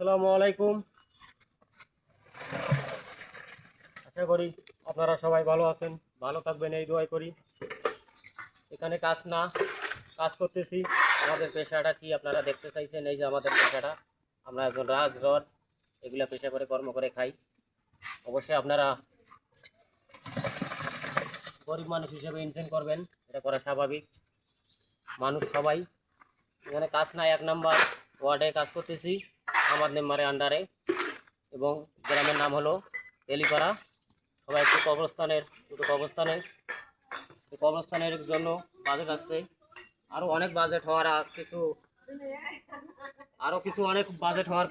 আসসালামু আলাইকুম। আশা করি আপনারা সবাই ভালো আছেন, ভালো থাকবেন এই দোয়াই করি। এখানে কাজ করতেছি। আমাদের পেশাটা কি আপনারা দেখতে চাইছেন? এই যে আমাদের পেশাটা, আমরা একজন রড এগুলা পেশা করে কর্ম করে খাই। অবশ্যই আপনারা গরিব মানুষ হিসেবে ইনসেন করবেন, এটা করা স্বাভাবিক। মানুষ সবাই এখানে কাজ নাই। 1 নম্বর ওয়ার্ডে কাজ করতেছি আমার মেম্বারের আন্ডারে, এবং গ্রামের নাম হলো তেলিপাড়া। সবাই একটু কবরস্থানের জন্য বাজেট আসছে। অনেক বাজেট হওয়ার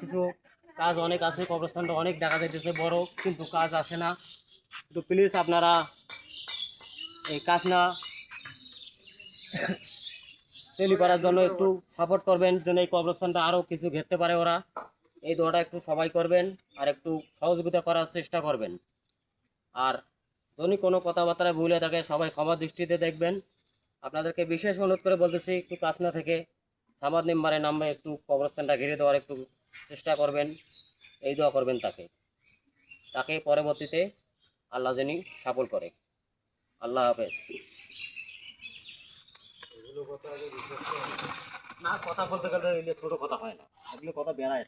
কিছু কাজ অনেক আছে। কবরস্থানটা অনেক দেখা যাইতেছে বড়, কিন্তু কাজ আসে না। একটু প্লিজ আপনারা এই কাজ না তৈরি করার জন্য একটু সাপোর্ট করবেন, যেন এই কবরস্থানটা আরও কিছু ঘেরতে পারে ওরা। এই দোয়াটা একটু সবাই করবেন আর একটু সহযোগিতা করার চেষ্টা করবেন। আর যদি কোনো কথাবার্তায় ভুলে থাকে সবাই ক্ষমা দৃষ্টিতে দেখবেন। আপনাদেরকে বিশেষ অনুরোধ করে বলতেছি, একটু কাছনা থেকে সামাদ মেম্বারের নামে একটু কবরস্থানটা ঘিরে দেওয়ার একটু চেষ্টা করবেন। এই দোয়া করবেন তাকে পরবর্তীতে আল্লাহ যেন সফল করে। আল্লাহ হাফেজ। না, কথা বলতে গেলে ছোট কথা হয় না, এগুলো কথা বেড়ায়।